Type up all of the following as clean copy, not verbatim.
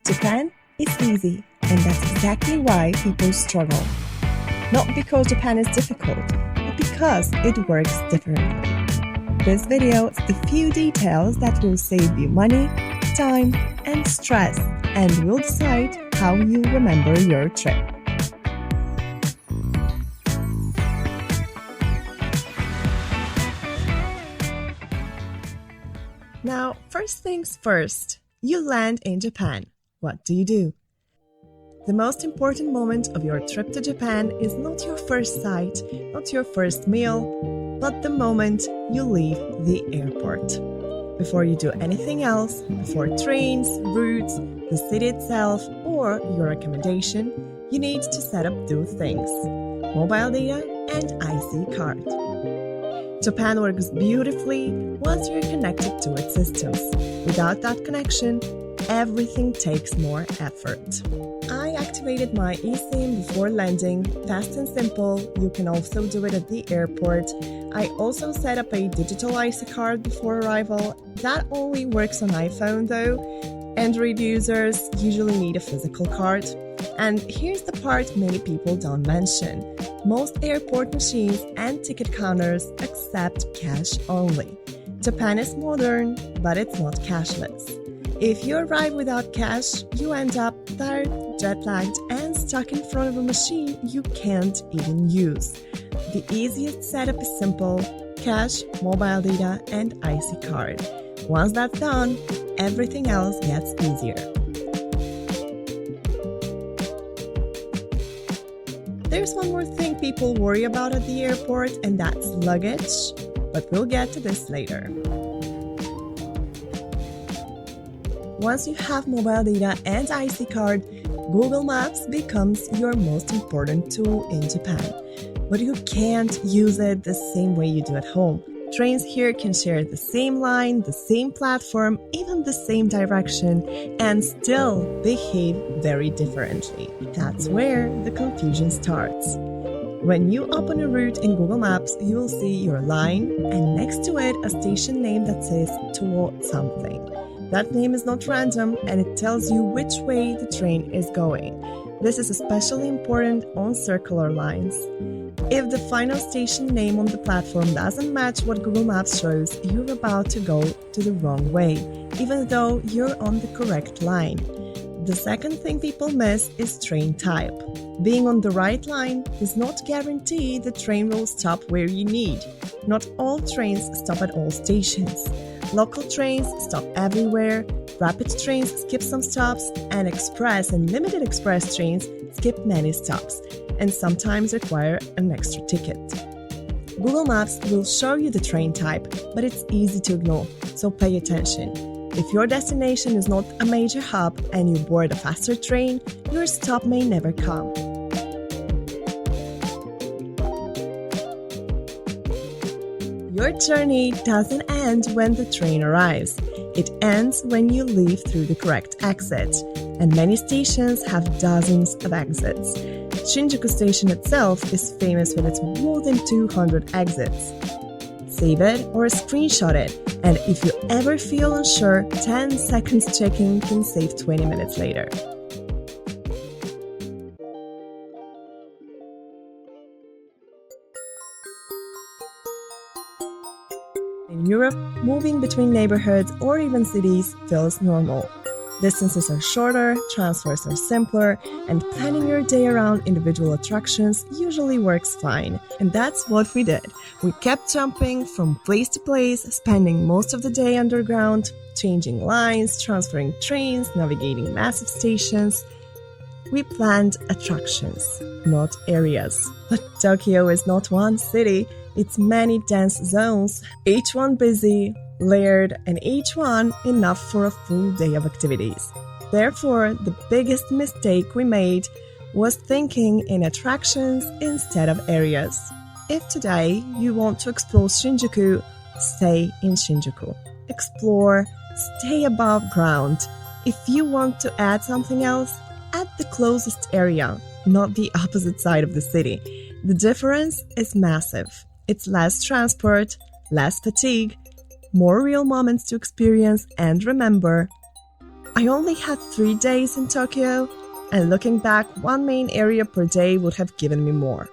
Japan is easy, and that's exactly why people struggle. Not because Japan is difficult, but because it works differently. This video is the few details that will save you money, time, and stress, and will decide how you remember your trip. Now, first things first, you land in Japan. What do? The most important moment of your trip to Japan is not your first sight, not your first meal, but the moment you leave the airport. Before you do anything else, before trains, routes, the city itself, or your accommodation, you need to set up two things: mobile data and IC card. Japan works beautifully once you're connected to its systems. Without that connection, everything takes more effort. I activated my eSIM before landing. Fast and simple. You can also do it at the airport. I also set up a digital IC card before arrival. That only works on iPhone though. Android users usually need a physical card. And here's the part many people don't mention. Most airport machines and ticket counters accept cash only. Japan is modern, but it's not cashless. If you arrive without cash, you end up tired, jet-lagged, and stuck in front of a machine you can't even use. The easiest setup is simple: cash, mobile data, and IC card. Once that's done, everything else gets easier. There's one more thing people worry about at the airport, and that's luggage, but we'll get to this later. Once you have mobile data and IC card, Google Maps becomes your most important tool in Japan. But you can't use it the same way you do at home. Trains here can share the same line, the same platform, even the same direction, and still behave very differently. That's where the confusion starts. When you open a route in Google Maps, you will see your line and next to it a station name that says to something. That name is not random, and it tells you which way the train is going. This is especially important on circular lines. If the final station name on the platform doesn't match what Google Maps shows, you're about to go to the wrong way, even though you're on the correct line. The second thing people miss is train type. Being on the right line does not guarantee the train will stop where you need. Not all trains stop at all stations. Local trains stop everywhere, rapid trains skip some stops, and express and limited express trains skip many stops, and sometimes require an extra ticket. Google Maps will show you the train type, but it's easy to ignore, so pay attention. If your destination is not a major hub and you board a faster train, your stop may never come. Your journey doesn't end when the train arrives. It ends when you leave through the correct exit, and many stations have dozens of exits. Shinjuku Station itself is famous with its more than 200 exits. Save it or screenshot it, and if you ever feel unsure, 10 seconds checking can save 20 minutes later. In Europe, moving between neighborhoods or even cities feels normal. Distances are shorter, transfers are simpler, and planning your day around individual attractions usually works fine. And that's what we did. We kept jumping from place to place, spending most of the day underground, changing lines, transferring trains, navigating massive stations. We planned attractions, not areas. But Tokyo is not one city. It's many dense zones, each one busy, layered, and each one enough for a full day of activities. Therefore, the biggest mistake we made was thinking in attractions instead of areas. If today you want to explore Shinjuku, stay in Shinjuku. Explore, stay above ground. If you want to add something else, add the closest area, not the opposite side of the city. The difference is massive. It's less transport, less fatigue, more real moments to experience and remember. I only had 3 days in Tokyo, and looking back, one main area per day would have given me more.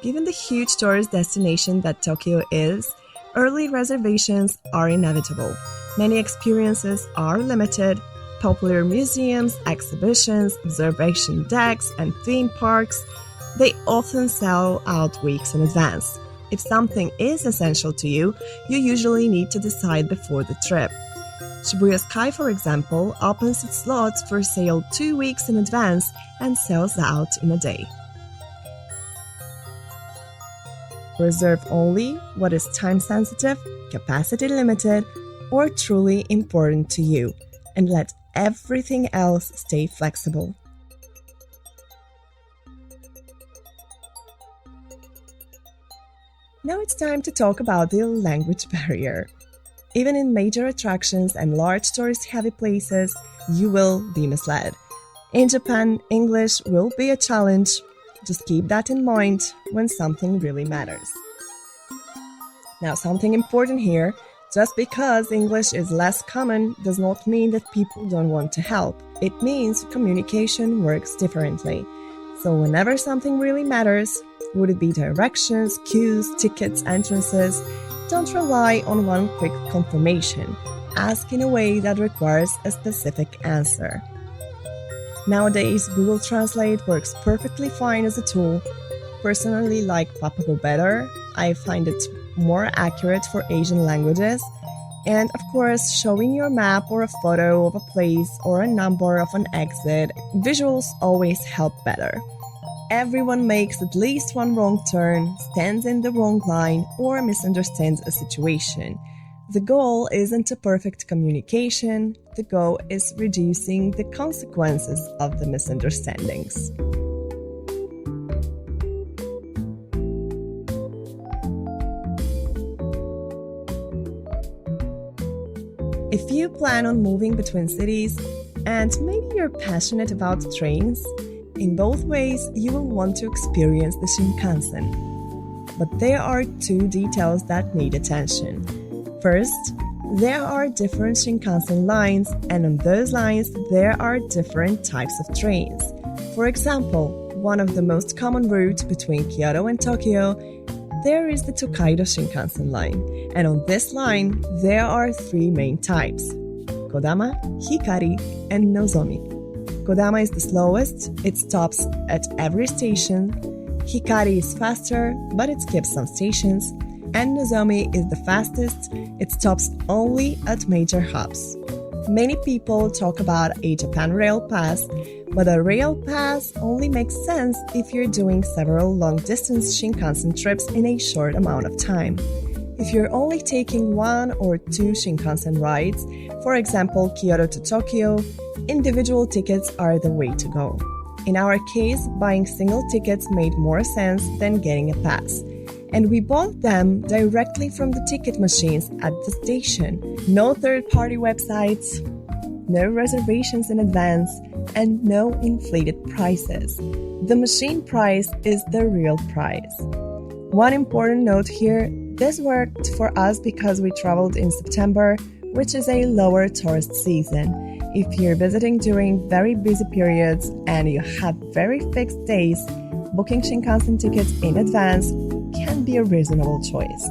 Given the huge tourist destination that Tokyo is, early reservations are inevitable. Many experiences are limited. Popular museums, exhibitions, observation decks, and theme parks, they often sell out weeks in advance. If something is essential to you, you usually need to decide before the trip. Shibuya Sky, for example, opens its slots for sale 2 weeks in advance and sells out in a day. Reserve only what is time-sensitive, capacity-limited, or truly important to you, and let everything else stay flexible. Now it's time to talk about the language barrier. Even in major attractions and large tourist-heavy places, you will be misled. In Japan, English will be a challenge. Just keep that in mind when something really matters. Now, something important here, just because English is less common does not mean that people don't want to help. It means communication works differently. So whenever something really matters, would it be directions, queues, tickets, entrances, don't rely on one quick confirmation. Ask in a way that requires a specific answer. Nowadays, Google Translate works perfectly fine as a tool. Personally, like Papago better. I find it more accurate for Asian languages. And of course, showing your map or a photo of a place or a number of an exit, visuals always help better. Everyone makes at least one wrong turn, stands in the wrong line, or misunderstands a situation. The goal isn't a perfect communication, the goal is reducing the consequences of the misunderstandings. If you plan on moving between cities, and maybe you're passionate about trains, in both ways you will want to experience the Shinkansen. But there are 2 details that need attention. First, there are different Shinkansen lines, and on those lines there are different types of trains. For example, one of the most common routes between Kyoto and Tokyo, there is the Tokaido Shinkansen line, and on this line there are 3 main types: Kodama, Hikari, and Nozomi. Kodama is the slowest, it stops at every station. Hikari is faster, but it skips some stations. And Nozomi is the fastest, it stops only at major hubs. Many people talk about a Japan Rail Pass, but a rail pass only makes sense if you're doing several long-distance Shinkansen trips in a short amount of time. If you're only taking 1 or 2 Shinkansen rides, for example Kyoto to Tokyo, individual tickets are the way to go. In our case, buying single tickets made more sense than getting a pass. And we bought them directly from the ticket machines at the station. No third-party websites, no reservations in advance, and no inflated prices. The machine price is the real price. One important note here, this worked for us because we traveled in September, which is a lower tourist season. If you're visiting during very busy periods and you have very fixed days, booking Shinkansen tickets in advance can be a reasonable choice.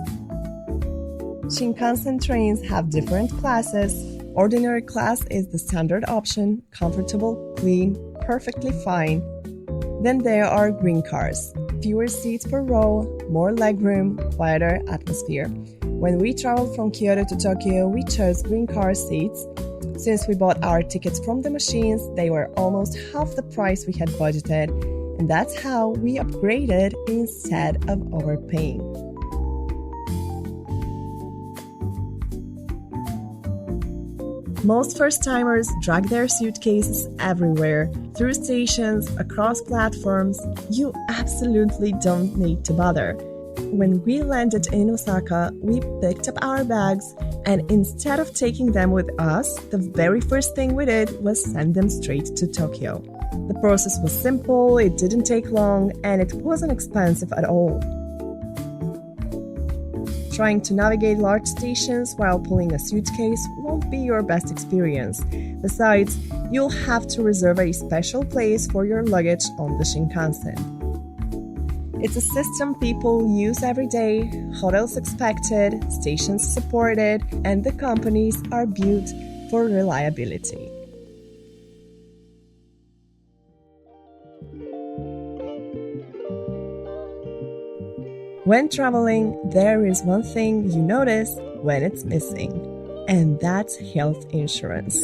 Shinkansen trains have different classes. Ordinary class is the standard option, comfortable, clean, perfectly fine. Then there are green cars. Fewer seats per row, more legroom, quieter atmosphere. When we traveled from Kyoto to Tokyo, we chose green car seats. Since we bought our tickets from the machines, they were almost half the price we had budgeted, and that's how we upgraded instead of overpaying. Most first-timers drag their suitcases everywhere, through stations, across platforms. You absolutely don't need to bother. When we landed in Osaka, we picked up our bags, and instead of taking them with us, the very first thing we did was send them straight to Tokyo. The process was simple, it didn't take long, and it wasn't expensive at all. Trying to navigate large stations while pulling a suitcase won't be your best experience. Besides, you'll have to reserve a special place for your luggage on the Shinkansen. It's a system people use every day, hotels expected, stations supported, and the companies are built for reliability. When traveling, there is one thing you notice when it's missing, and that's health insurance.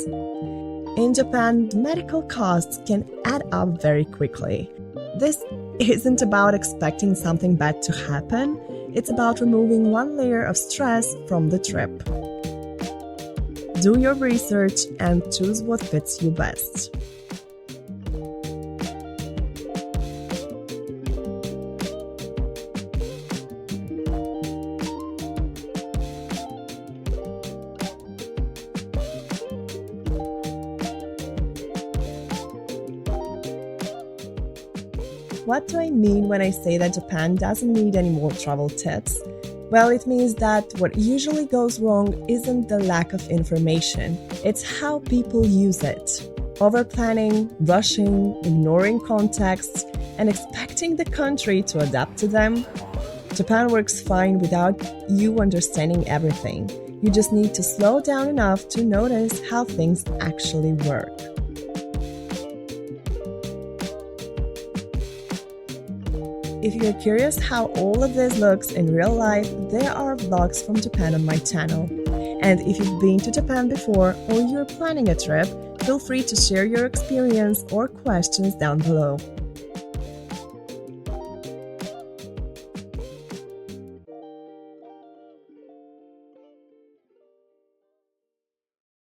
In Japan, medical costs can add up very quickly. This isn't about expecting something bad to happen, it's about removing one layer of stress from the trip. Do your research and choose what fits you best. What do I mean when I say that Japan doesn't need any more travel tips? Well, it means that what usually goes wrong isn't the lack of information, it's how people use it. Over-planning, rushing, ignoring contexts, and expecting the country to adapt to them. Japan works fine without you understanding everything. You just need to slow down enough to notice how things actually work. If you're curious how all of this looks in real life, there are vlogs from Japan on my channel. And if you've been to Japan before or you're planning a trip, feel free to share your experience or questions down below.